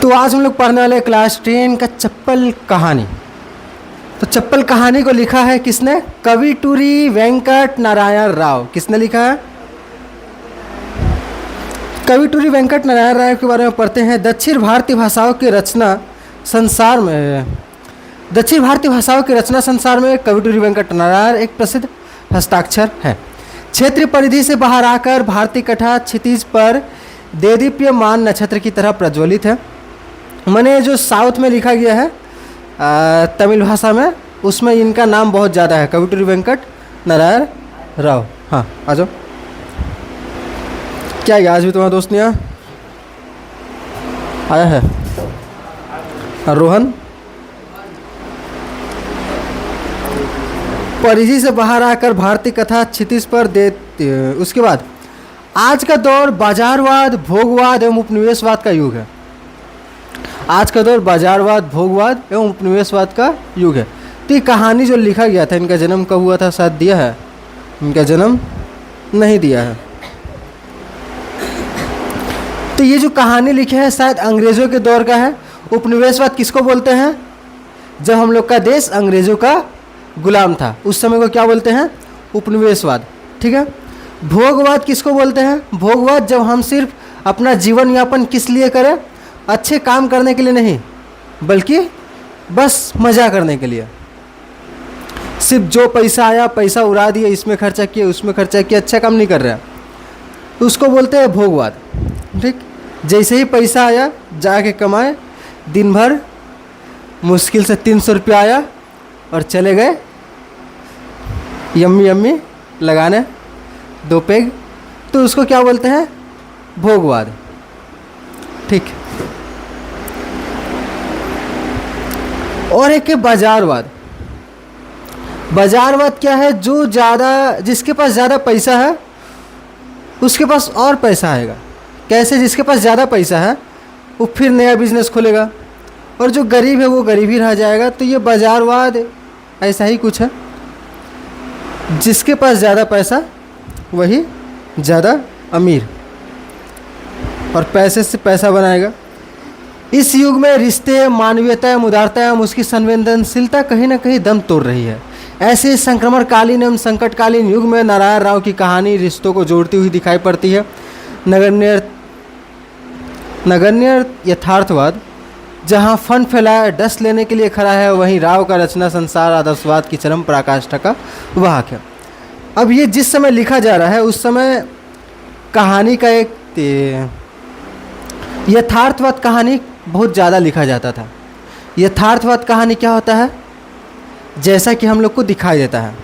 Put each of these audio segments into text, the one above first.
तो आज हम लोग पढ़ने वाले क्लास 10 का चप्पल कहानी। तो चप्पल कहानी को लिखा है किसने? कविटूरी वेंकट नारायण राव। किसने लिखा है? कविटूरी वेंकट नारायण राव के बारे में पढ़ते हैं। दक्षिण भारतीय भाषाओं की रचना संसार में कविटूरी वेंकट नारायण एक प्रसिद्ध हस्ताक्षर है। क्षेत्रीय परिधि से बाहर आकर भारतीय कथा क्षितिज पर देदीप्यमान नक्षत्र की तरह प्रज्वलित है। मैंने जो साउथ में लिखा गया है तमिल भाषा में, उसमें इनका नाम बहुत ज़्यादा है, कविटूरी वेंकट नारायण राव। हाँ आ जाओ। क्या है आज भी तुम्हारा दोस्त नहीं आया है? रोहन, परिधि से बाहर आकर भारतीय कथा क्षितिज पर उसके बाद आज का दौर बाजारवाद, भोगवाद एवं उपनिवेशवाद का युग है। आज का दौर बाजारवाद, भोगवाद एवं उपनिवेशवाद का युग है। तो ये कहानी जो लिखा गया था, इनका जन्म कब हुआ था शायद दिया है? इनका जन्म नहीं दिया है। तो ये जो कहानी लिखी है शायद अंग्रेज़ों के दौर का है। उपनिवेशवाद किसको बोलते हैं? जब हम लोग का देश अंग्रेज़ों का गुलाम था उस समय को क्या बोलते हैं? उपनिवेशवाद। ठीक है। भोगवाद किसको बोलते हैं? भोगवाद जब हम सिर्फ अपना जीवन यापन किस लिए करें? अच्छे काम करने के लिए नहीं, बल्कि बस मज़ा करने के लिए। सिर्फ जो पैसा आया पैसा उड़ा दिया, इसमें खर्चा किया उसमें खर्चा किया, अच्छा काम नहीं कर रहा, उसको बोलते हैं भोगवाद। ठीक। जैसे ही पैसा आया जाके कमाए, दिन भर मुश्किल से 300 रुपया आया और चले गए यम्मी यम्मी लगाने 2 पेग, तो उसको क्या बोलते हैं? भोगवाद। ठीक। और एक है बाजारवाद। बाजारवाद क्या है? जो ज़्यादा, जिसके पास ज़्यादा पैसा है उसके पास और पैसा आएगा। कैसे? जिसके पास ज़्यादा पैसा है वो फिर नया बिजनेस खोलेगा, और जो गरीब है वो गरीब ही रह जाएगा। तो ये बाजारवाद ऐसा ही कुछ है। जिसके पास ज़्यादा पैसा वही ज़्यादा अमीर, और पैसे से पैसा बनाएगा। इस युग में रिश्ते, मानवीयता एवं उदारता एवं उसकी संवेदनशीलता कहीं ना कहीं दम तोड़ रही है। ऐसे संक्रमणकालीन एवं संकटकालीन युग में नारायण राव की कहानी रिश्तों को जोड़ती हुई दिखाई पड़ती है। नगण्य यथार्थवाद जहाँ फन फैलाए डस लेने के लिए खड़ा है, वहीं राव का रचना संसार आदर्शवाद की चरम पराकाष्ठा का वाहक है। अब ये जिस समय लिखा जा रहा है उस समय कहानी का एक यथार्थवाद कहानी बहुत ज़्यादा लिखा जाता था। यथार्थवाद कहानी क्या होता है? जैसा कि हम लोग को दिखाई देता है।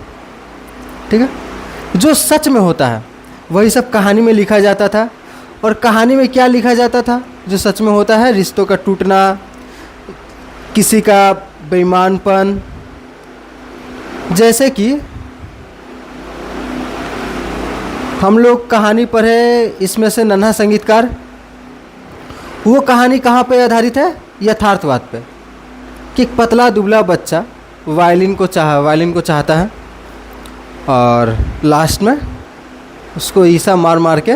ठीक है। जो सच में होता है वही सब कहानी में लिखा जाता था। और कहानी में क्या लिखा जाता था? जो सच में होता है, रिश्तों का टूटना, किसी का बेईमानपन। जैसे कि हम लोग कहानी पढ़े, इसमें से नन्हा संगीतकार, वो कहानी कहाँ पे आधारित है? यथार्थवाद पे। कि एक पतला दुबला बच्चा वायलिन को चाहता है, और लास्ट में उसको ईसा मार के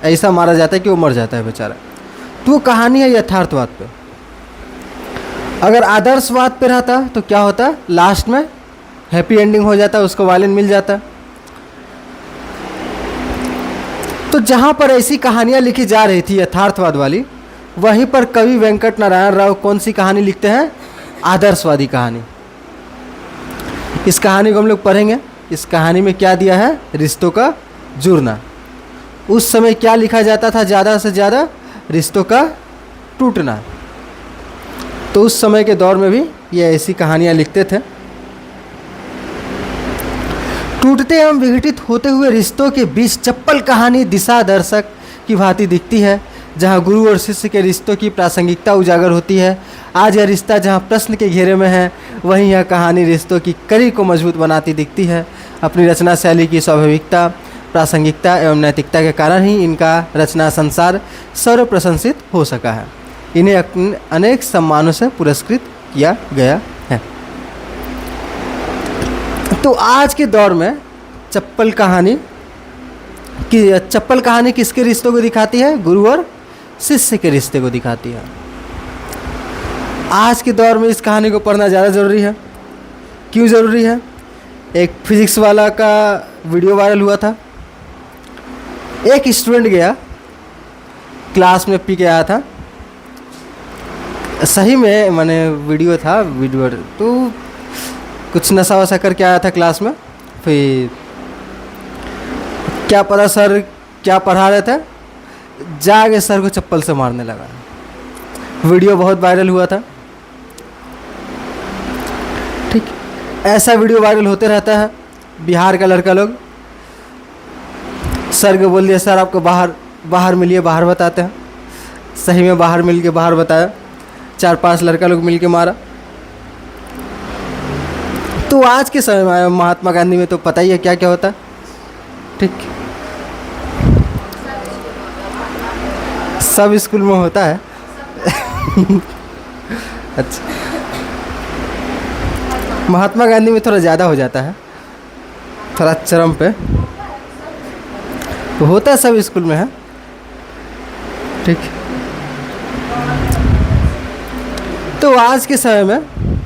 ऐसा मारा जाता है कि वो मर जाता है बेचारा। तो वो कहानी है यथार्थवाद पे। अगर आदर्शवाद पे रहता तो क्या होता? लास्ट में हैप्पी एंडिंग हो जाता, उसको वायलिन मिल जाता। तो जहाँ पर ऐसी कहानियाँ लिखी जा रही थी यथार्थवाद वाली, वहीं पर कवि वेंकट नारायण राव कौन सी कहानी लिखते हैं? आदर्शवादी कहानी। इस कहानी को हम लोग पढ़ेंगे। इस कहानी में क्या दिया है? रिश्तों का जुड़ना। उस समय क्या लिखा जाता था? ज़्यादा से ज़्यादा रिश्तों का टूटना। तो उस समय के दौर में भी ये ऐसी कहानियाँ लिखते थे। टूटते एवं विघटित होते हुए रिश्तों के बीच चप्पल कहानी दिशा दर्शक की भांति दिखती है, जहां गुरु और शिष्य के रिश्तों की प्रासंगिकता उजागर होती है। आज यह रिश्ता जहां प्रश्न के घेरे में है, वहीं यह कहानी रिश्तों की कड़ी को मजबूत बनाती दिखती है। अपनी रचना शैली की स्वाभाविकता, प्रासंगिकता एवं नैतिकता के कारण ही इनका रचना संसार सर्व प्रशंसित हो सका है। इन्हें अनेक सम्मानों से पुरस्कृत किया गया है। तो आज के दौर में चप्पल कहानी किसके रिश्तों को दिखाती है? गुरु और शिष्य के रिश्ते को दिखाती है। आज के दौर में इस कहानी को पढ़ना ज़्यादा ज़रूरी है। क्यों ज़रूरी है? एक फिज़िक्स वाला का वीडियो वायरल हुआ था। एक स्टूडेंट गया, क्लास में पी के आया था, सही में मैंने वीडियो था, वीडियो तो कुछ नशा वशा करके आया था क्लास में। फिर क्या पता सर क्या पढ़ा रहे थे, जाके सर को चप्पल से मारने लगा। वीडियो बहुत वायरल हुआ था। ठीक, ऐसा वीडियो वायरल होते रहता है। बिहार का लड़का लोग सर को बोल दिया, सर आपको बाहर मिलिए, बाहर बताते हैं। सही में बाहर मिल के बाहर बताया, 4-5 लड़का लोग मिल के मारा। तो आज के समय में महात्मा गांधी में तो पता ही है क्या क्या होता है। ठीक, सब स्कूल में होता है। अच्छा, महात्मा गांधी में थोड़ा ज़्यादा हो जाता है, थोड़ा चरम पे तो होता है, सब स्कूल में है। ठीक, तो आज के समय में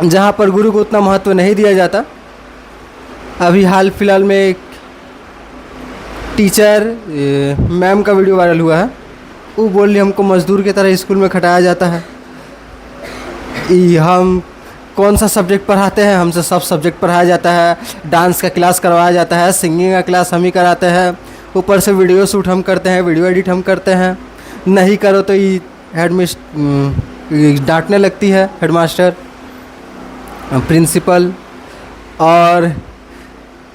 जहाँ पर गुरु को उतना महत्व नहीं दिया जाता, अभी हाल फिलहाल में एक टीचर मैम का वीडियो वायरल हुआ है। वो बोल रही हमको मजदूर की तरह स्कूल में खटाया जाता है। हम कौन सा सब्जेक्ट पढ़ाते हैं, हमसे सब सब्जेक्ट पढ़ाया जाता है। डांस का क्लास करवाया जाता है, सिंगिंग का क्लास हम ही कराते हैं, ऊपर से वीडियो शूट हम करते हैं, वीडियो एडिट हम करते हैं। नहीं करो तो ये डांटने लगती है हेडमास्टर, प्रिंसिपल। और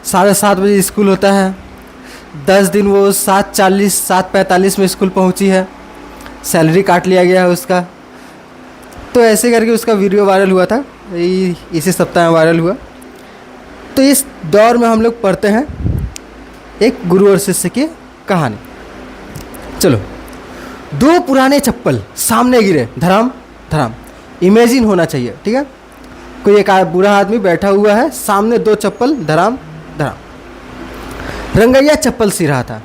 7:30 बजे स्कूल होता है, 10 दिन वो 7:40 7:45 में स्कूल पहुंची है, सैलरी काट लिया गया है उसका। तो ऐसे करके उसका वीडियो वायरल हुआ था, इसी सप्ताह में वायरल हुआ। तो इस दौर में हम लोग पढ़ते हैं एक गुरु और शिष्य की कहानी। चलो, 2 पुराने चप्पल सामने गिरे, धड़ाम धड़ाम। इमेजिन होना चाहिए, ठीक है। कोई एक बूढ़ा आदमी बैठा हुआ है, सामने 2 चप्पल धड़ाम धड़ाम। रंगैया चप्पल सी रहा था,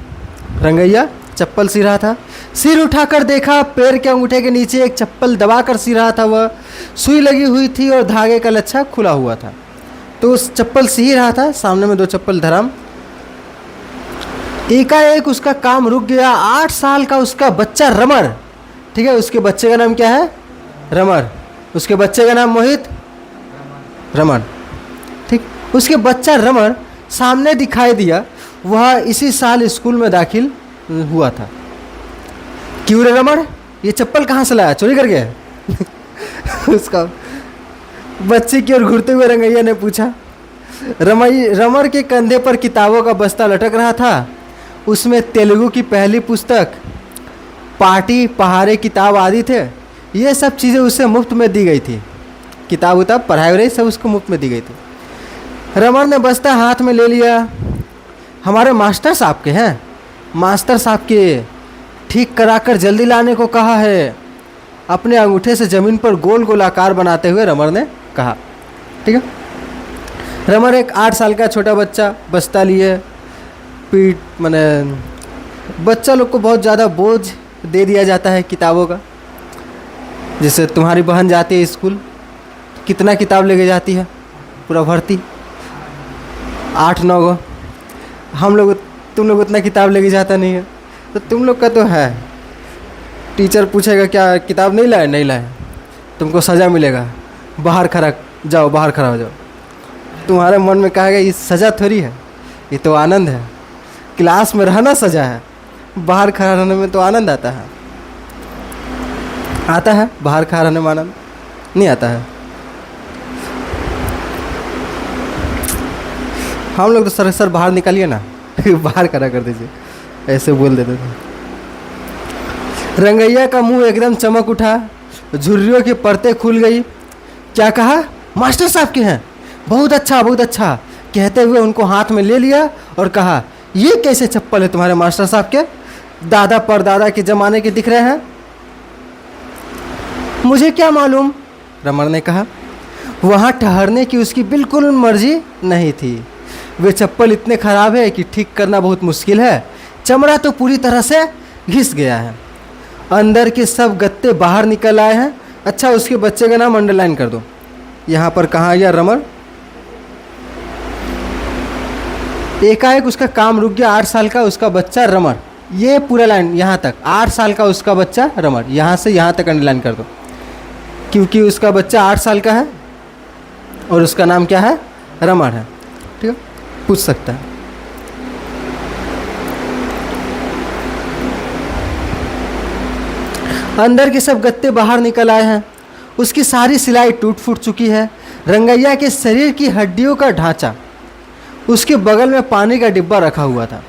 रंगैया चप्पल सी रहा था। सिर उठाकर देखा, पैर के अंगूठे के नीचे एक चप्पल दबाकर सी रहा था। वह सुई लगी हुई थी और धागे का लच्छा खुला हुआ था। तो उस चप्पल सी ही रहा था, सामने में 2 चप्पल धड़ाम। एकाएक उसका काम रुक गया। 8 साल का उसका बच्चा रमर, ठीक है, उसके बच्चे का नाम क्या है? रमर। उसके बच्चे का नाम मोहित, रमन, ठीक। उसके बच्चा रमन सामने दिखाई दिया। वह इसी साल स्कूल में दाखिल हुआ था। क्यों रे रमन, ये चप्पल कहाँ से लाया, चोरी कर गया? उसका बच्चे की ओर घूरते हुए रंगैया ने पूछा। रमर के कंधे पर किताबों का बस्ता लटक रहा था। उसमें तेलुगु की पहली पुस्तक, पाटी पहाड़े किताब आदि थे। ये सब चीज़ें उसे मुफ्त में दी गई थी। किताब उताब पढ़ाई रही सब उसको मुफ्त में दी गई थी। रमन ने बस्ता हाथ में ले लिया। हमारे मास्टर साहब के हैं, मास्टर साहब के ठीक कराकर जल्दी लाने को कहा है, अपने अंगूठे से ज़मीन पर गोल गोल आकार बनाते हुए रमन ने कहा। ठीक है, रमन एक 8 साल का छोटा बच्चा बस्ता लिए पीठ, मैंने बच्चा लोग को बहुत ज़्यादा बोझ दे दिया जाता है किताबों का। जैसे तुम्हारी बहन जाती है स्कूल, कितना किताब लेके जाती है, पूरा भर्ती 8-9 गो। हम लोग, तुम लोग उतना किताब लेके जाता नहीं है। तो तुम लोग का तो है, टीचर पूछेगा क्या किताब नहीं लाए, नहीं लाए, तुमको सज़ा मिलेगा, बाहर खड़ा जाओ, बाहर खड़ा हो जाओ। तुम्हारे मन में कहेगा ये सज़ा थोड़ी है, ये तो आनंद है। क्लास में रहना सज़ा है, बाहर खड़ा रहने में तो आनंद आता है। आता है बाहर खड़ा रहने में आनंद? नहीं आता है। हम लोग तो सर बाहर निकालिए ना, बाहर खड़ा कर दीजिए, ऐसे बोल देते थे। रंगैया का मुंह एकदम चमक उठा, झुर्रियों की परतें खुल गई। क्या कहा? मास्टर साहब के हैं, बहुत अच्छा बहुत अच्छा, कहते हुए उनको हाथ में ले लिया और कहा, ये कैसे चप्पल है तुम्हारे मास्टर साहब के? दादा परदादा के ज़माने के दिख रहे हैं। मुझे क्या मालूम, रमन ने कहा। वहाँ ठहरने की उसकी बिल्कुल मर्जी नहीं थी। वे चप्पल इतने ख़राब है कि ठीक करना बहुत मुश्किल है। चमड़ा तो पूरी तरह से घिस गया है, अंदर के सब गत्ते बाहर निकल आए हैं, अच्छा, उसके बच्चे का नाम अंडरलाइन कर दो। यहाँ पर कहाँ गया रमण? एकाएक उसका काम रुक गया। 8 साल का उसका बच्चा रमण, ये पूरा लाइन यहाँ तक। 8 साल का उसका बच्चा रमण, यहाँ से यहाँ तक अंडरलाइन कर दो, क्योंकि उसका बच्चा 8 साल का है और उसका नाम क्या है? रमण है। ठीक है, पूछ सकता है। अंदर के सब गत्ते बाहर निकल आए हैं। उसकी सारी सिलाई टूट फूट चुकी है। रंगैया के शरीर की हड्डियों का ढांचा, उसके बगल में पानी का डिब्बा रखा हुआ था।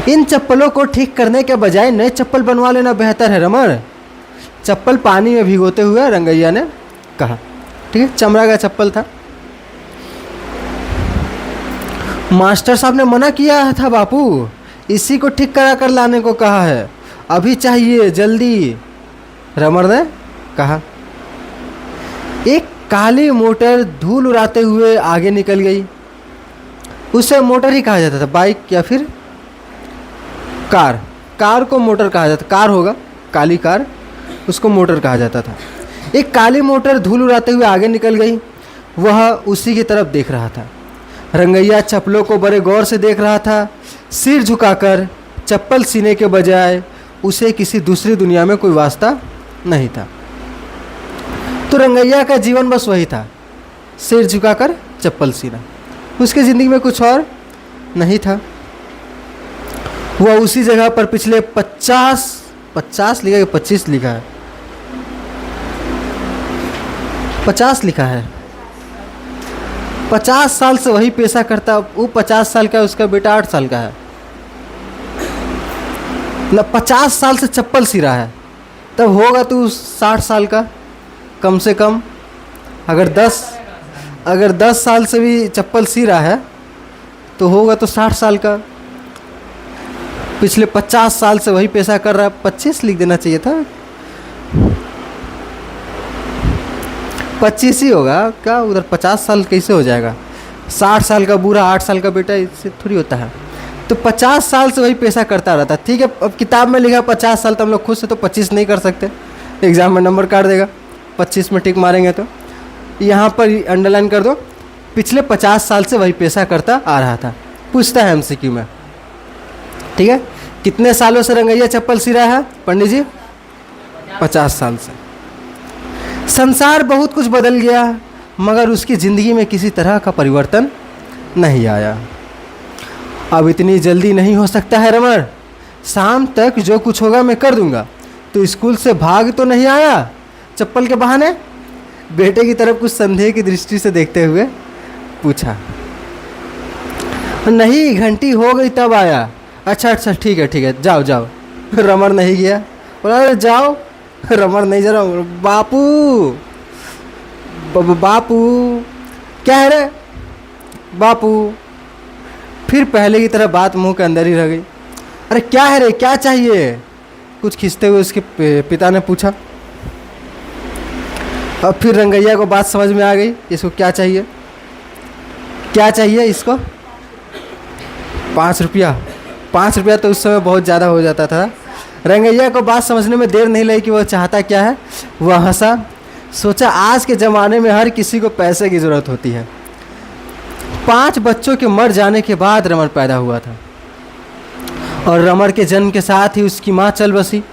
इन चप्पलों को ठीक करने के बजाय नए चप्पल बनवा लेना बेहतर है रमण, चप्पल पानी में भिगोते हुए रंगैया ने कहा। ठीक है, चमड़ा का चप्पल था। मास्टर साहब ने मना किया था बापू, इसी को ठीक करा कर लाने को कहा है, अभी चाहिए जल्दी, रमण ने कहा। एक काली मोटर धूल उड़ाते हुए आगे निकल गई। उसे मोटर ही कहा जाता था, बाइक या फिर कार। कार को मोटर कहा जाता, कार होगा, काली कार, उसको मोटर कहा जाता था। एक काली मोटर धूल उड़ाते हुए आगे निकल गई। वह उसी की तरफ देख रहा था। रंगैया चप्पलों को बड़े गौर से देख रहा था। सिर झुकाकर चप्पल सीने के बजाय उसे किसी दूसरी दुनिया में कोई वास्ता नहीं था। तो रंगैया का जीवन बस वही था, सिर झुकाकर चप्पल सीना। उसकी ज़िंदगी में कुछ और नहीं था। वह उसी जगह पर पिछले 50 लिखा है, 25 लिखा है, 50 लिखा है, 50 साल से वही पेशा करता। वो 50 साल का है, उसका बेटा 8 साल का है ना। 50 साल से चप्पल सी रहा है, तब होगा तू 60 साल का कम से कम। अगर 10 साल से भी चप्पल सी रहा है तो होगा तो 60 साल का। पिछले 50 साल से वही पेशा कर रहा है। 25 लिख देना चाहिए था, 25 ही होगा क्या? उधर 50 साल कैसे हो जाएगा? 60 साल का बूढ़ा 8 साल का बेटा, इससे थोड़ी होता है। तो 50 साल से वही पेशा करता रहता। ठीक है, अब किताब में लिखा 50 साल, तो हम लोग खुद से तो 25 नहीं कर सकते, एग्ज़ाम में नंबर काट देगा। 25 में टिक मारेंगे तो यहाँ पर अंडरलाइन कर दो, पिछले 50 साल से वही पेशा करता आ रहा था। पूछता है एमसीक्यू में। ठीक है, कितने सालों से रंगैया चप्पल सी रहा है पंडित जी? 50 साल से। संसार बहुत कुछ बदल गया, मगर उसकी ज़िंदगी में किसी तरह का परिवर्तन नहीं आया। अब इतनी जल्दी नहीं हो सकता है रमण, शाम तक जो कुछ होगा मैं कर दूंगा। तो स्कूल से भाग तो नहीं आया चप्पल के बहाने? बेटे की तरफ कुछ संदेह की दृष्टि से देखते हुए पूछा। नहीं, घंटी हो गई तब आया। अच्छा ठीक है, जाओ। रमण नहीं गया। बोला अरे जाओ। रमण नहीं जा रहा। बापू क्या है रे बापू? फिर पहले की तरह बात मुंह के अंदर ही रह गई। अरे क्या है रे, क्या चाहिए? कुछ खींचते हुए उसके पिता ने पूछा। अब फिर रंगैया को बात समझ में आ गई, इसको क्या चाहिए इसको? 5 रुपया। 5 रुपया तो उस समय बहुत ज़्यादा हो जाता था। रंगैया को बात समझने में देर नहीं लगी कि वह चाहता क्या है। वह हंसा, सोचा आज के ज़माने में हर किसी को पैसे की ज़रूरत होती है। 5 बच्चों के मर जाने के बाद रमण पैदा हुआ था और रमण के जन्म के साथ ही उसकी माँ चल बसी।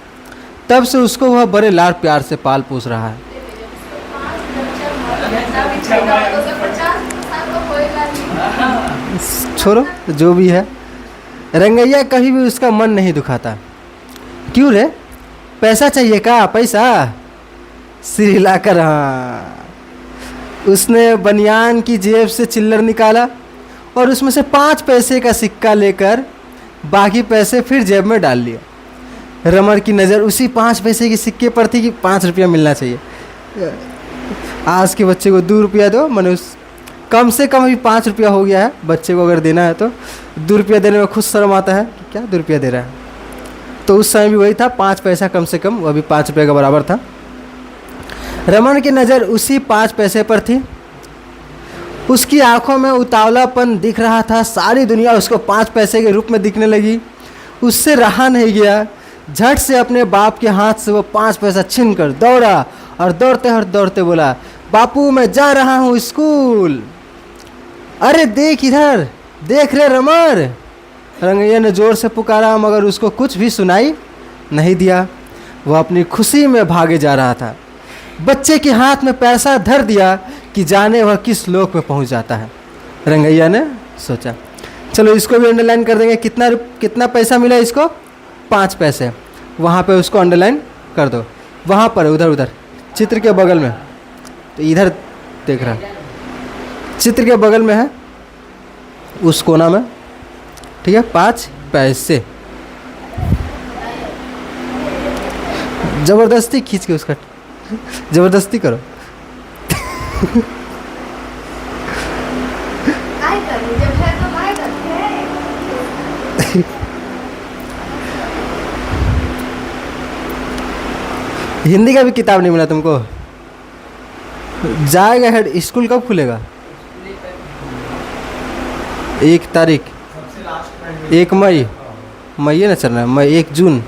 तब से उसको वह बड़े लाड प्यार से पाल पोस रहा है। छोड़ो जो भी है, रंगैया कभी भी उसका मन नहीं दुखाता। क्यों रे, पैसा चाहिए क्या? पैसा सिर हिलाकर हाँ। उसने बनियान की जेब से चिल्लर निकाला और उसमें से 5 पैसे का सिक्का लेकर बाकी पैसे फिर जेब में डाल लिया। रमण की नज़र उसी 5 पैसे के सिक्के पर थी कि 5 रुपया मिलना चाहिए। आज के बच्चे को 2 रुपया दो, मैंने उस कम से कम अभी 5 रुपया हो गया है। बच्चे को अगर देना है तो 2 रुपया देने में खुद शर्म आता है कि क्या 2 रुपया दे रहा है। तो उस समय भी वही था, 5 पैसा कम से कम, वह भी 5 रुपये का बराबर था। रमण की नज़र उसी 5 पैसे पर थी। उसकी आंखों में उतावलापन दिख रहा था। सारी दुनिया उसको 5 पैसे के रूप में दिखने लगी। उससे रहा नहीं गया। झट से अपने बाप के हाथ से वो 5 पैसा छीन कर दौड़ा और दौड़ते बोला, बापू मैं जा रहा हूँ स्कूल। अरे देख इधर, देख रे रमर। रंगैया ने जोर से पुकारा मगर उसको कुछ भी सुनाई नहीं दिया। वह अपनी खुशी में भागे जा रहा था। बच्चे के हाथ में पैसा धर दिया कि जाने वह किस लोक में पहुंच जाता है। रंगैया ने सोचा चलो इसको भी अंडरलाइन कर देंगे। कितना पैसा मिला इसको? 5 पैसे। वहाँ पे उसको अंडरलाइन कर दो। वहाँ पर उधर चित्र के बगल में, तो इधर देख रहा, चित्र के बगल में है उस कोना में, ठीक है, 5 पैसे। जबरदस्ती खींच के उसका जबरदस्ती करो। हिंदी का भी किताब नहीं मिला तुमको? जाएगा हेड, स्कूल कब खुलेगा? 1 तारीख, 1 मई, मई ना चल रहा है, मई 1 जून।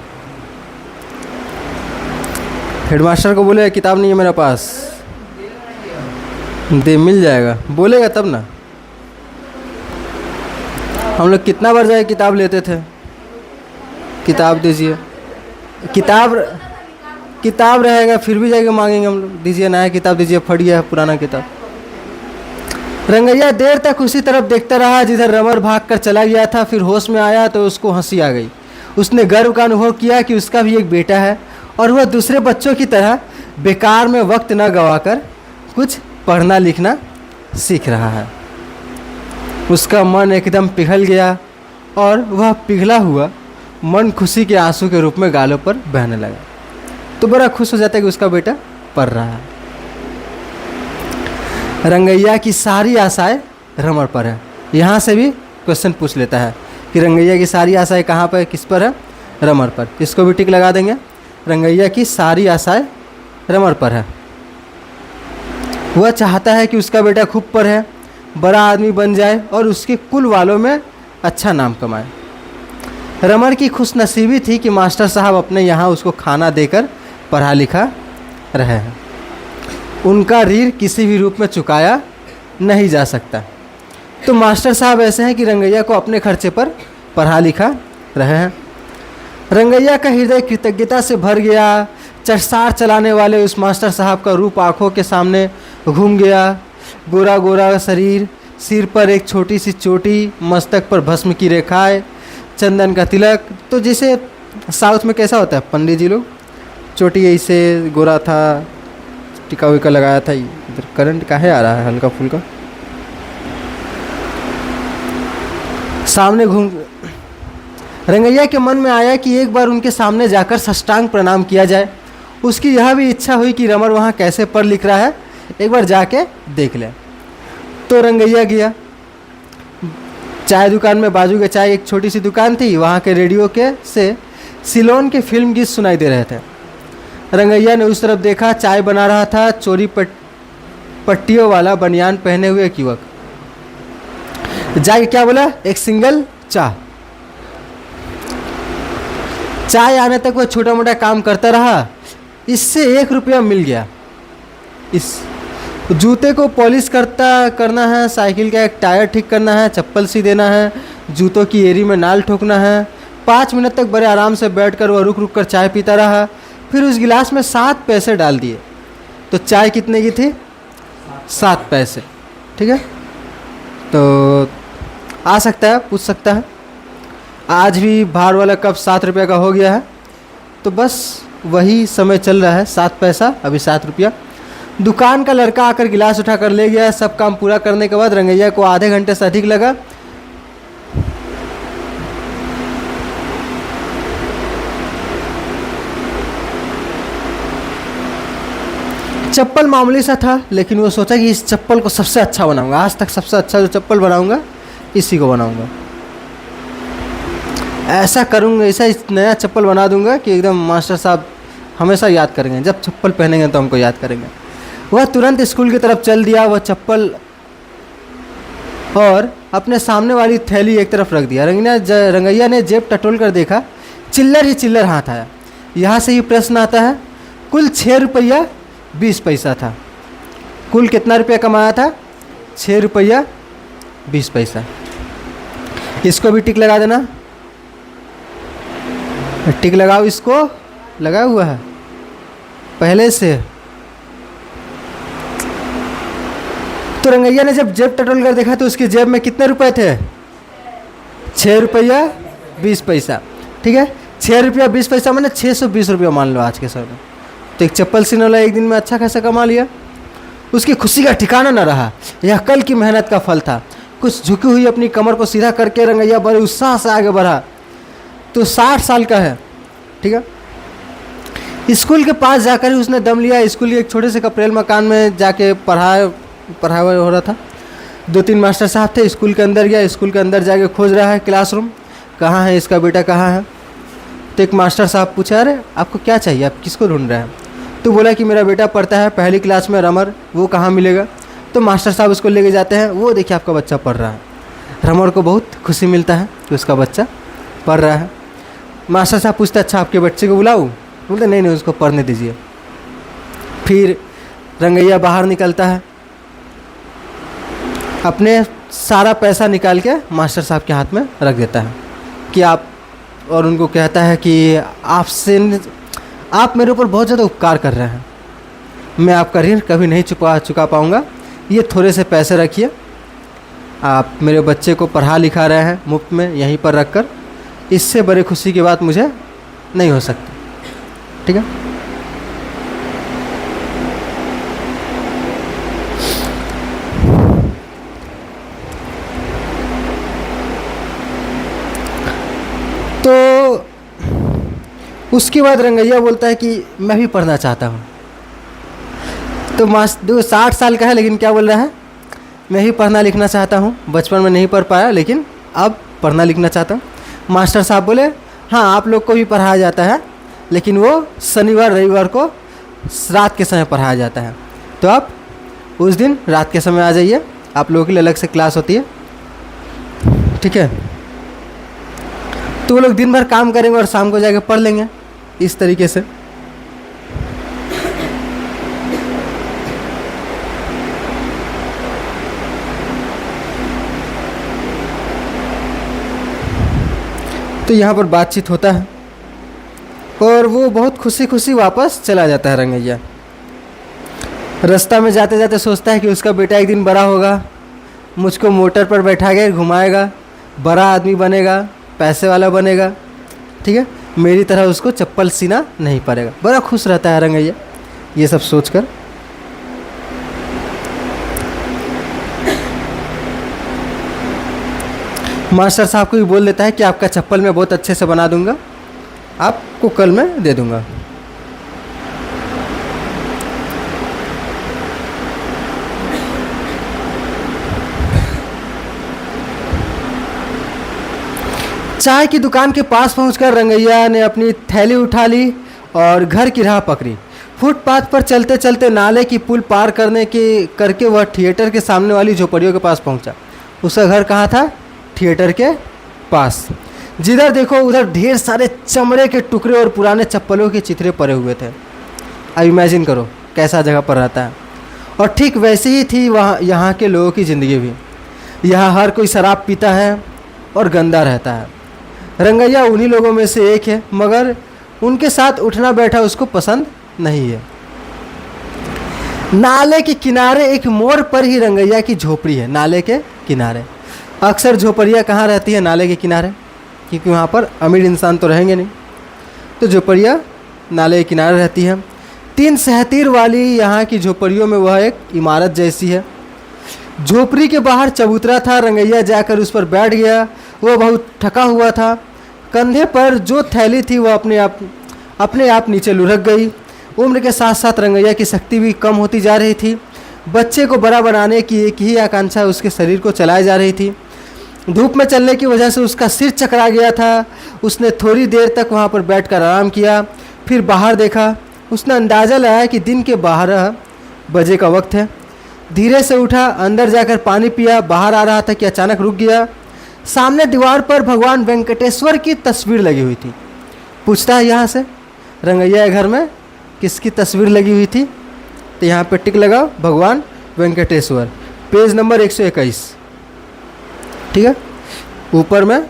हेडमास्टर को बोले किताब नहीं है मेरे पास, दे मिल जाएगा, बोलेगा तब ना। हम लोग कितना बार जाए किताब लेते थे, किताब दीजिए, किताब रहेगा फिर भी जाएगा मांगेंगे हम लोग, दीजिए नया किताब दीजिए, फट गया है पुराना किताब। रंगैया देर तक उसी तरफ देखता रहा जिधर रमर भागकर चला गया था। फिर होश में आया तो उसको हंसी आ गई। उसने गर्व का अनुभव किया कि उसका भी एक बेटा है और वह दूसरे बच्चों की तरह बेकार में वक्त न गवाकर कुछ पढ़ना लिखना सीख रहा है। उसका मन एकदम पिघल गया और वह पिघला हुआ मन खुशी के आंसू के रूप में गालों पर बहने लगा। तो बड़ा खुश हो जाता है कि उसका बेटा पढ़ रहा है। रंगैया की सारी आशाएं रमर पर है। यहाँ से भी क्वेश्चन पूछ लेता है कि रंगैया की सारी आशाएं कहाँ पर, किस पर है? रमर पर। इसको भी टिक लगा देंगे। रंगैया की सारी आशाएं रमर पर है। वह चाहता है कि उसका बेटा खूब पढ़े, बड़ा आदमी बन जाए और उसके कुल वालों में अच्छा नाम कमाए। रमर की खुशनसीबी थी कि मास्टर साहब अपने यहाँ उसको खाना देकर पढ़ा लिखा रहे हैं। उनका ऋण किसी भी रूप में चुकाया नहीं जा सकता। तो मास्टर साहब ऐसे हैं कि रंगैया को अपने खर्चे पर पढ़ा लिखा रहे हैं। रंगैया का हृदय कृतज्ञता से भर गया। चरसार चलाने वाले उस मास्टर साहब का रूप आंखों के सामने घूम गया। गोरा गोरा शरीर, सिर पर एक छोटी सी चोटी, मस्तक पर भस्म की रेखाएं, चंदन का तिलक। तो जैसे साउथ में कैसा होता है, पंडित जी लोग चोटी ऐसे, गोरा था, टिका विका लगाया था। इधर करंट काहे आ रहा है हल्का फुल्का, सामने घूम। रंगैया के मन में आया कि एक बार उनके सामने जाकर साष्टांग प्रणाम किया जाए। उसकी यह भी इच्छा हुई कि रमर वहाँ कैसे पढ़ लिख रहा है, एक बार जाके देख ले। तो रंगैया गया। चाय दुकान में, बाजू के चाय एक छोटी सी दुकान थी, वहाँ के रेडियो के से सिलोन के फिल्म गीत सुनाई दे रहे थे। रंगैया ने उस तरफ देखा। चाय बना रहा था चोरी पट्टियों वाला बनियान पहने हुए एक युवक। जाके क्या बोला, एक सिंगल चाय आने तक वह छोटा मोटा काम करता रहा। इससे 1 रुपया मिल गया। इस जूते को पॉलिश करना है, साइकिल का एक टायर ठीक करना है, चप्पल सी देना है, जूतों की एरी में नाल ठोकना है। 5 मिनट तक बड़े आराम से बैठकर वह रुक रुक कर चाय पीता रहा। फिर उस गिलास में 7 पैसे डाल दिए। तो चाय कितने की थी? 7 पैसे। ठीक है, तो आ सकता है, पूछ सकता है आज भी बाहर वाला कप 7 रुपये का हो गया है। तो बस वही समय चल रहा है, 7 पैसा अभी 7 रुपया। दुकान का लड़का आकर गिलास उठाकर ले गया। सब काम पूरा करने के बाद रंगैया को आधे घंटे से अधिक लगा। चप्पल मामूली सा था, लेकिन वो सोचा कि इस चप्पल को सबसे अच्छा बनाऊंगा। आज तक सबसे अच्छा जो चप्पल बनाऊंगा इसी को बनाऊंगा। ऐसा करूंगा, ऐसा नया चप्पल बना दूंगा कि एकदम मास्टर साहब हमेशा याद करेंगे। जब चप्पल पहनेंगे तो हमको याद करेंगे। वह तुरंत स्कूल की तरफ चल दिया। वह चप्पल और अपने सामने वाली थैली एक तरफ रख दिया। रंगैया ने जेब टटोल कर देखा। चिल्लर ही चिल्लर हाथ आया। यहाँ से ही प्रश्न आता है, कुल 6 रुपया 20 पैसा था। कुल कितना रुपया कमाया था? 6 रुपया 20 पैसा। इसको भी टिक लगा देना, टिक लगाओ, इसको लगा हुआ है पहले से। तो रंगैया ने जब जेब टटोल कर देखा तो उसकी जेब में कितने रुपए थे? 6 रुपया 20 पैसा। ठीक है, 6 रुपया 20 पैसा मैंने 620 रुपया मान लो आज के समय में। तो एक चप्पल सीने वाला एक दिन में अच्छा खासा कमा लिया। उसकी खुशी का ठिकाना न रहा। यह कल की मेहनत का फल था। कुछ झुकी हुई अपनी कमर को सीधा करके रंगैया बड़े उत्साह से आगे बढ़ा। तो 60 साल का है। ठीक है, स्कूल के पास जाकर ही उसने दम लिया। स्कूल के एक छोटे से कपरेल मकान में जाके पढ़ाई हो रहा था। 2-3 मास्टर साहब थे। स्कूल के अंदर गया, स्कूल के अंदर जाके खोज रहा है क्लासरूम, कहाँ है इसका बेटा, कहाँ है। तो एक मास्टर साहब पूछा, अरे आपको क्या चाहिए, आप किसको ढूंढ रहे हैं? तो बोला कि मेरा बेटा पढ़ता है पहली क्लास में, रमर, वो कहाँ मिलेगा? तो मास्टर साहब उसको लेके जाते हैं। वो देखिए आपका बच्चा पढ़ रहा है। रमर को बहुत खुशी मिलता है कि उसका बच्चा पढ़ रहा है। मास्टर साहब पूछते, अच्छा आपके बच्चे को बुलाऊँ? बोलते नहीं उसको पढ़ने दीजिए। फिर रंगैया बाहर निकलता है, अपने सारा पैसा निकाल के मास्टर साहब के हाथ में रख देता है कि आप, और उनको कहता है कि आप मेरे ऊपर बहुत ज़्यादा उपकार कर रहे हैं, मैं आपका ऋण कभी नहीं चुका पाऊँगा। ये थोड़े से पैसे रखिए, आप मेरे बच्चे को पढ़ा लिखा रहे हैं मुफ्त में यहीं पर रख कर, इससे बड़ी खुशी की बात मुझे नहीं हो सकती। ठीक है, तो उसके बाद रंगैया बोलता है कि मैं भी पढ़ना चाहता हूँ। तो 60 साल का है लेकिन क्या बोल रहा है, मैं भी पढ़ना लिखना चाहता हूँ। बचपन में नहीं पढ़ पाया लेकिन अब पढ़ना लिखना चाहता हूँ। मास्टर साहब बोले, हाँ आप लोग को भी पढ़ाया जाता है लेकिन वो शनिवार रविवार को रात के समय पढ़ाया जाता है। तो आप उस दिन रात के समय आ जाइए, आप लोगों के लिए अलग से क्लास होती है। ठीक है, तो वो लोग दिन भर काम करेंगे और शाम को जाके पढ़ लेंगे इस तरीके से। तो यहाँ पर बातचीत होता है और वो बहुत खुशी खुशी वापस चला जाता है रंगैया। रास्ता में जाते जाते सोचता है कि उसका बेटा एक दिन बड़ा होगा, मुझको मोटर पर बैठाकर घुमाएगा, बड़ा आदमी बनेगा, पैसे वाला बनेगा। ठीक है, मेरी तरह उसको चप्पल सीना नहीं पड़ेगा। बड़ा खुश रहता है रंगैया ये सब सोचकर। मास्टर साहब को भी बोल देता है कि आपका चप्पल मैं बहुत अच्छे से बना दूंगा, आपको कल मैं दे दूंगा। चाय की दुकान के पास पहुंचकर रंगैया ने अपनी थैली उठा ली और घर की राह पकड़ी। फुटपाथ पर चलते चलते नाले की पुल पार करके वह थिएटर के सामने वाली झोपड़ियों के पास पहुंचा। उसका घर कहाँ था? थिएटर के पास। जिधर देखो उधर ढेर सारे चमड़े के टुकड़े और पुराने चप्पलों के चित्रे पड़े हुए थे। अब इमेजिन करो कैसा जगह पर रहता है। और ठीक वैसे ही थी वहाँ यहाँ के लोगों की ज़िंदगी भी। यहाँ हर कोई शराब पीता है और गंदा रहता है। रंगैया उन्हीं लोगों में से एक है, मगर उनके साथ उठना बैठा उसको पसंद नहीं है। नाले के किनारे एक मोड़ पर ही रंगैया की झोपड़ी है। नाले के किनारे अक्सर झोपड़ियाँ कहाँ रहती है? नाले के किनारे, क्योंकि वहाँ पर अमीर इंसान तो रहेंगे नहीं, तो झोपड़ियाँ नाले के किनारे रहती है। 3 सहतीर वाली यहाँ की झोपड़ियों में वह एक इमारत जैसी है। झोपड़ी के बाहर चबूतरा था। रंगैया जाकर उस पर बैठ गया। वह बहुत थका हुआ था। कंधे पर जो थैली थी वह अपने आप नीचे लुढ़क गई। उम्र के साथ साथ रंगैया की शक्ति भी कम होती जा रही थी। बच्चे को बड़ा बनाने की एक ही आकांक्षा उसके शरीर को चलाई जा रही थी। धूप में चलने की वजह से उसका सिर चकरा गया था। उसने थोड़ी देर तक वहाँ पर बैठकर आराम किया, फिर बाहर देखा। उसने अंदाज़ा लगाया कि दिन के 12 बजे का वक्त है। धीरे से उठा, अंदर जाकर पानी पिया। बाहर आ रहा था कि अचानक रुक गया। सामने दीवार पर भगवान वेंकटेश्वर की तस्वीर लगी हुई थी। पूछता है यहाँ से रंगैया के घर में किसकी तस्वीर लगी हुई थी, तो यहाँ पे टिक लगाओ भगवान वेंकटेश्वर, पेज नंबर 121। ठीक है, ऊपर में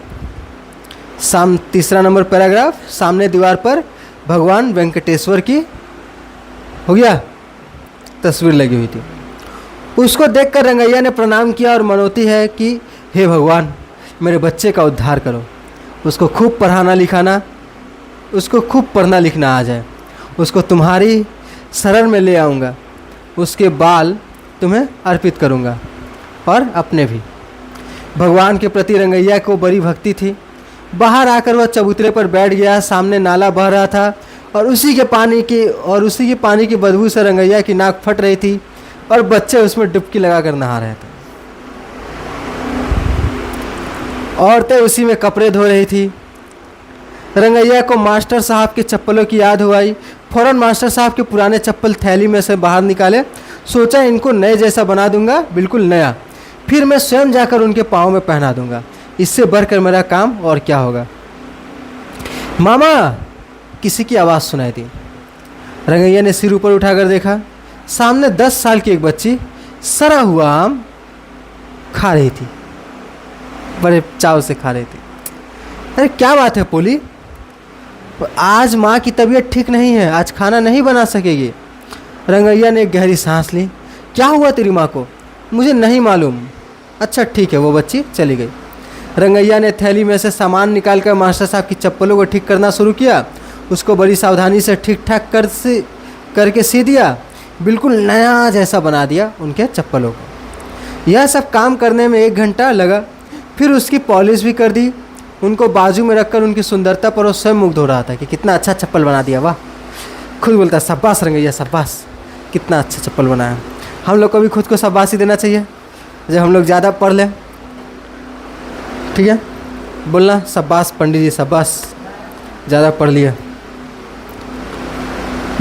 तीसरा नंबर पैराग्राफ, सामने दीवार पर भगवान वेंकटेश्वर की हो गया तस्वीर लगी हुई थी। उसको देखकर रंगैया ने प्रणाम किया और मनोती है कि हे भगवान मेरे बच्चे का उद्धार करो, उसको खूब पढ़ाना लिखाना, उसको खूब पढ़ना लिखना आ जाए, उसको तुम्हारी शरण में ले आऊँगा, उसके बाल तुम्हें अर्पित करूँगा और अपने भी। भगवान के प्रति रंगैया को बड़ी भक्ति थी। बाहर आकर वह चबूतरे पर बैठ गया। सामने नाला बह रहा था और उसी के पानी की बदबू से रंगैया की नाक फट रही थी और बच्चे उसमें डुबकी लगाकर नहा रहे थे। औरतें उसी में कपड़े धो रही थी। रंगैया को मास्टर साहब के चप्पलों की याद हुई। फौरन मास्टर साहब के पुराने चप्पल थैली में से बाहर निकाले। सोचा इनको नए जैसा बना दूंगा, बिल्कुल नया, फिर मैं स्वयं जाकर उनके पाँव में पहना दूंगा। इससे बढ़कर मेरा काम और क्या होगा। मामा, किसी की आवाज़ सुनाई दी। रंगैया ने सिर ऊपर उठाकर देखा। सामने 10 साल की एक बच्ची सड़ा हुआ आम खा रही थी, बड़े चाव से खा रही थी। अरे क्या बात है पोली, आज माँ की तबीयत ठीक नहीं है, आज खाना नहीं बना सकेगी। रंगैया ने एक गहरी सांस ली। क्या हुआ तेरी माँ को? मुझे नहीं मालूम। अच्छा ठीक है। वो बच्ची चली गई। रंगैया ने थैली में से सामान निकालकर मास्टर साहब की चप्पलों को ठीक करना शुरू किया। उसको बड़ी सावधानी से ठीक ठाक करके सी दिया, बिल्कुल नया जैसा बना दिया उनके चप्पलों को। यह सब काम करने में 1 घंटा लगा। फिर उसकी पॉलिश भी कर दी। उनको बाजू में रखकर उनकी सुंदरता पर वो स्वयं मुग्ध हो रहा था कि कितना अच्छा चप्पल बना दिया। वाह, खुद बोलता है शाबाश रंगैया शाबाश, कितना अच्छा चप्पल बनाया। हम लोग को भी खुद को शाबाशी देना चाहिए जब हम लोग ज़्यादा पढ़ लें। ठीक है, बोलना शाबाश पंडित जी शाबाश, ज़्यादा पढ़ लिया।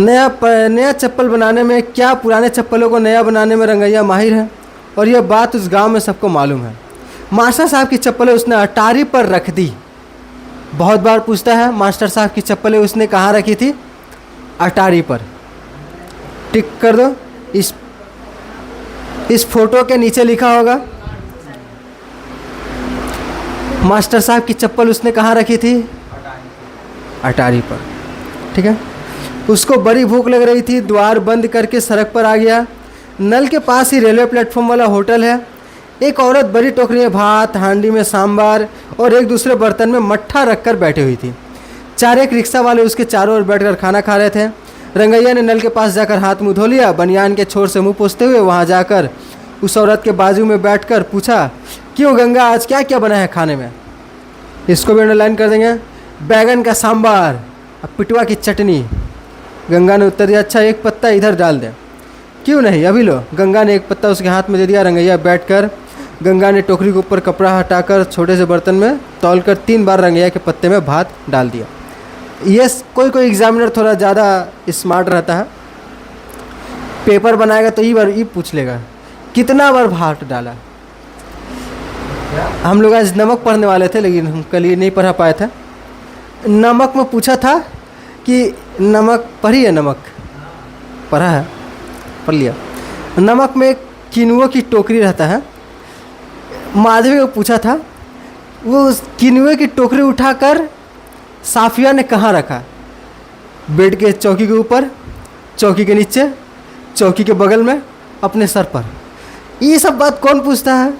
नया चप्पल बनाने में क्या, पुराने चप्पलों को नया बनाने में रंगैया माहिर है और यह बात उस गांव में सबको मालूम है। मास्टर साहब की चप्पलें उसने अटारी पर रख दी। बहुत बार पूछता है मास्टर साहब की चप्पलें उसने कहाँ रखी थी? अटारी पर। टिक कर दो। इस फोटो के नीचे लिखा होगा मास्टर साहब की चप्पल उसने कहाँ रखी थी? अटारी पर। ठीक है। उसको बड़ी भूख लग रही थी। द्वार बंद करके सड़क पर आ गया। नल के पास ही रेलवे प्लेटफॉर्म वाला होटल है। एक औरत बड़ी टोकरी में भात, हांडी में सांबार और एक दूसरे बर्तन में मट्ठा रखकर बैठी हुई थी। 4 रिक्शा वाले उसके चारों ओर बैठकर खाना खा रहे थे। रंगैया ने नल के पास जाकर हाथ मुँह धो लिया। बनियान के छोर से मुंह पोंछते हुए वहां जाकर उस औरत के बाजू में बैठकर पूछा, क्यों गंगा, आज क्या क्या बना है खाने में? इसको भी अंडरलाइन कर देंगे। बैगन का सांबार और पिटवा की चटनी। गंगा ने उत्तर दिया, अच्छा 1 पत्ता इधर डाल दे। क्यों नहीं, अभी लो। गंगा ने 1 पत्ता उसके हाथ में दे दिया। रंगैया बैठकर गंगा ने टोकरी के ऊपर कपड़ा हटाकर छोटे से बर्तन में तौलकर 3 बार रंगैया के पत्ते में भात डाल दिया। ये कोई एग्जामिनर थोड़ा ज़्यादा स्मार्ट रहता है, पेपर बनाएगा तो ये पूछ लेगा कितना बार भात डाला। हम लोग आज नमक पढ़ने वाले थे लेकिन हम कल ये नहीं पढ़ा पाए थे। नमक में पूछा था कि नमक पढ़ी है? नमक पढ़ा है, पढ़ लिया। नमक में किनुओं की टोकरी रहता है। माधवी को पूछा था, वो किनुए की टोकरी उठाकर साफिया ने कहाँ रखा? बेड के चौकी के ऊपर, चौकी के नीचे, चौकी के बगल में, अपने सर पर। ये सब बात कौन पूछता है?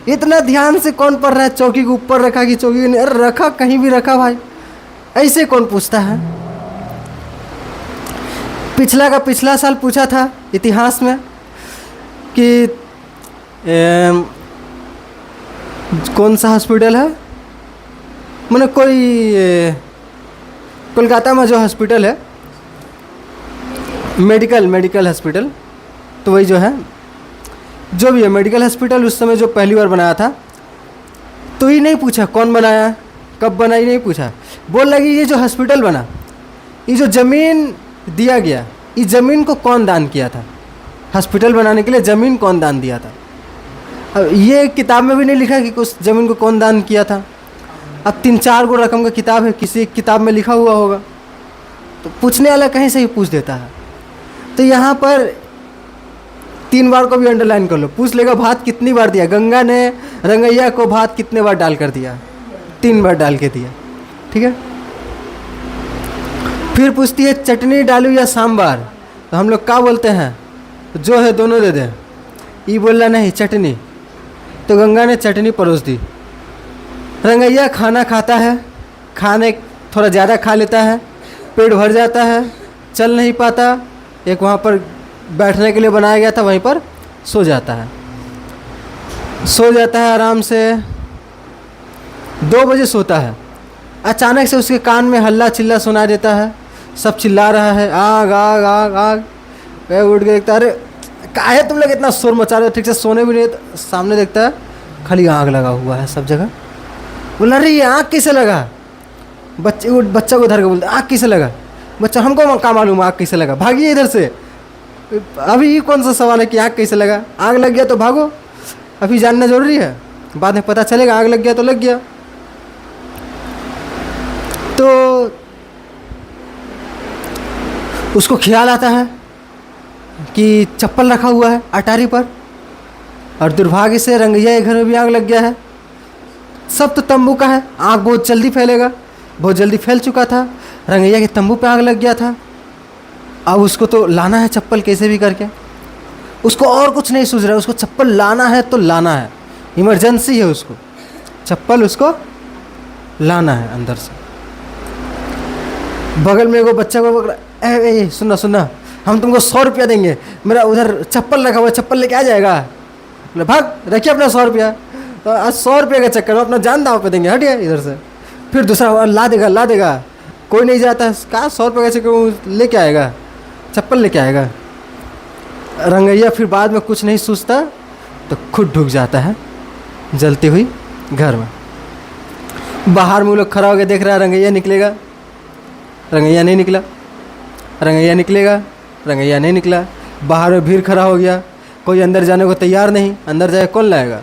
इतना ध्यान से कौन पढ़ रहा है? चौकी के ऊपर रखा कि चौकी के, अरे रखा कहीं भी रखा भाई, ऐसे कौन पूछता है? पिछला साल पूछा था इतिहास में कि कौन सा हॉस्पिटल है, मैंने कोई कोलकाता में जो हॉस्पिटल है, मेडिकल हॉस्पिटल, तो वही जो है, जो भी है मेडिकल हॉस्पिटल, उस समय जो पहली बार बनाया था, तो ये नहीं पूछा कौन बनाया, कब बना, ये नहीं पूछा। बोल लगी ये जो हॉस्पिटल बना, ये जो ज़मीन दिया गया, इस ज़मीन को कौन दान किया था? हॉस्पिटल बनाने के लिए ज़मीन कौन दान दिया था? अब ये किताब में भी नहीं लिखा कि उस ज़मीन को कौन दान किया था। अब 3-4 गो रकम का किताब है, किसी एक किताब में लिखा हुआ होगा, तो पूछने वाला कहीं से भी पूछ देता है। तो यहाँ पर 3 बार को भी अंडरलाइन कर लो, पूछ लेगा भात कितनी बार दिया, गंगा ने रंगैया को भात कितने बार डाल कर दिया, 3 बार डाल के दिया, ठीक है। फिर पूछती है चटनी डालूं या सांबार, तो हम लोग क्या बोलते हैं, जो है दोनों दे दें। ये बोला नहीं चटनी, तो गंगा ने चटनी परोस दी। रंगैया खाना खाता है, खाने थोड़ा ज़्यादा खा लेता है, पेट भर जाता है, चल नहीं पाता, एक वहाँ पर बैठने के लिए बनाया गया था, वहीं पर सो जाता है। आराम से 2 बजे सोता है। अचानक से उसके कान में हल्ला चिल्ला सुना देता है, सब चिल्ला रहा है, आग आग आग आग। वह उठ के देखता है, अरे काहे तुम लोग इतना शोर मचा रहे हो, ठीक से सोने भी नहीं। तो सामने देखता है खाली आग लगा हुआ है सब जगह। बोला अरे ये आग कैसे लगा, बच्चा को धर के बोलता आग कैसे लगा। बच्चा हमको क्या मालूम आग कैसे लगा, भागिए इधर से। अभी ये कौन सा सवाल है कि आग कैसे लगा, आग लग गया तो भागो, अभी जानना जरूरी है, बाद में पता चलेगा, आग लग गया तो लग गया। तो उसको ख्याल आता है कि चप्पल रखा हुआ है अटारी पर, और दुर्भाग्य से रंगैया के घर में भी आग लग गया है। सब तो तंबू का है, आग बहुत जल्दी फैलेगा, बहुत जल्दी फैल चुका था, रंगैया के तंबू पे आग लग गया था। अब उसको तो लाना है चप्पल कैसे भी करके, उसको और कुछ नहीं सूझ रहा है, उसको चप्पल लाना है तो लाना है, इमरजेंसी है उसको, चप्पल उसको लाना है अंदर से। बगल में एगो बच्चा को ए सुनना, हम तुमको 100 रुपया देंगे, मेरा उधर चप्पल रखा हुआ, चप्पल लेके आ जाएगा। बोले भाग, रखिए अपना 100 रुपया। तो आज 100 रुपये का चक्कर में अपना जान दाव पे देंगे, हटिए इधर से। फिर दूसरा ला देगा, कोई नहीं जाता है, कहा 100 रुपये का चक्कर लेके आएगा, चप्पल लेके आएगा। रंगैया फिर बाद में कुछ नहीं सोचता, तो खुद ढुक जाता है जलती हुई घर में। बाहर में वो लोग खड़ा होकर देख रहा है, रंगैया निकलेगा, रंगैया नहीं निकला, रंगैया निकलेगा, रंगैया नहीं निकला। बाहर में भीड़ खड़ा हो गया, कोई अंदर जाने को तैयार नहीं, अंदर जाए कौन लाएगा,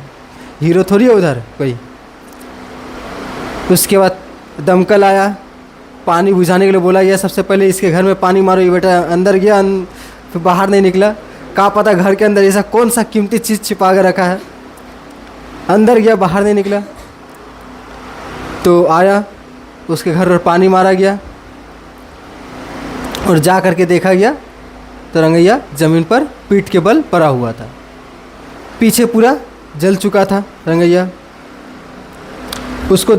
हीरो थोड़ी है उधर कोई। उसके बाद दमकल आया, पानी बुझाने के लिए बोला गया, सबसे पहले इसके घर में पानी मारो। ये बेटा अंदर गया, फिर बाहर नहीं निकला, कहाँ पता घर के अंदर ऐसा कौन सा कीमती चीज़ छिपा कर रखा है। अंदर गया, बाहर नहीं निकला, तो आया, उसके घर पर पानी मारा गया, और जा करके देखा गया तो रंगैया ज़मीन पर पीठ के बल पड़ा हुआ था, पीछे पूरा जल चुका था रंगैया। उसको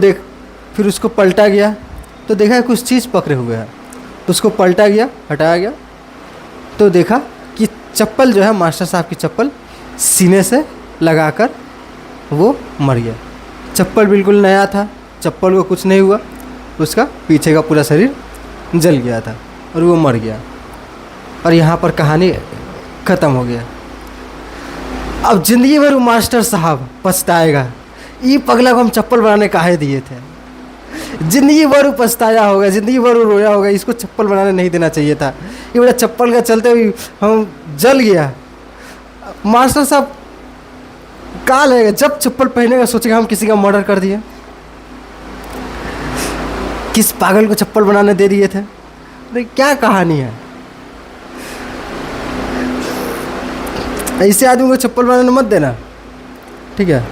फिर उसको पलटा गया, तो देखा कुछ चीज़ पकड़े हुए है, तो उसको पलटा गया, हटाया गया, तो देखा कि चप्पल जो है, मास्टर साहब की चप्पल सीने से लगाकर वो मर गया। चप्पल बिल्कुल नया था, चप्पल को कुछ नहीं हुआ, उसका पीछे का पूरा शरीर जल गया था और वो मर गया। और यहाँ पर कहानी ख़त्म हो गया। अब ज़िंदगी भर वो मास्टर साहब पछताएगा, ये पगला को हम चप्पल बनाने काहे दिए थे। ज़िंदगी भर वो पछताया होगा, ज़िंदगी भर वो रोया होगा, इसको चप्पल बनाने नहीं देना चाहिए था, ये बड़ा चप्पल का चलते हुए हम जल गया। मास्टर साहब कहाँ लगेगा, जब चप्पल पहनेगा सोचेगा हम किसी का मर्डर कर दिए, किस पागल को चप्पल बनाने दे दिए थे। अरे क्या कहानी है, ऐसे आदमी को चप्पल बनाने मत देना, ठीक है।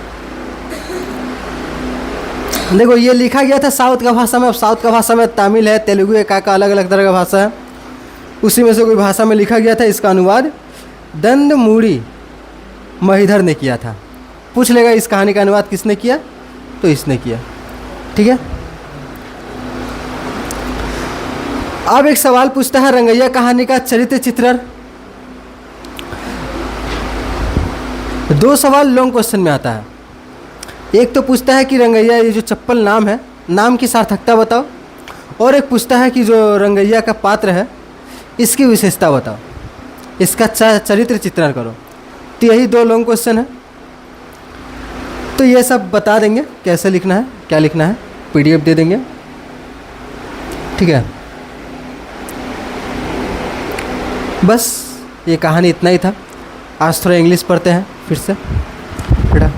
देखो ये लिखा गया था साउथ का भाषा में, अब साउथ का भाषा में तमिल है, तेलुगु है, का अलग अलग तरह का भाषा है, उसी में से कोई भाषा में लिखा गया था। इसका अनुवाद दंडमुड़ी महिधर ने किया था। पूछ लेगा इस कहानी का अनुवाद किसने किया, तो इसने किया, ठीक है। अब एक सवाल पूछता है रंगैया कहानी का चरित्र चित्रण। 2 सवाल लॉन्ग क्वेश्चन में आता है। एक तो पूछता है कि रंगैया ये जो चप्पल नाम है, नाम की सार्थकता बताओ, और एक पूछता है कि जो रंगैया का पात्र है इसकी विशेषता बताओ, इसका चरित्र चित्रण करो। तो यही 2 लॉन्ग क्वेश्चन है, तो ये सब बता देंगे कैसे लिखना है, क्या लिखना है, PDF दे देंगे, ठीक है। बस ये कहानी इतना ही था। आज थोड़ा इंग्लिश पढ़ते हैं फिर से बेटा।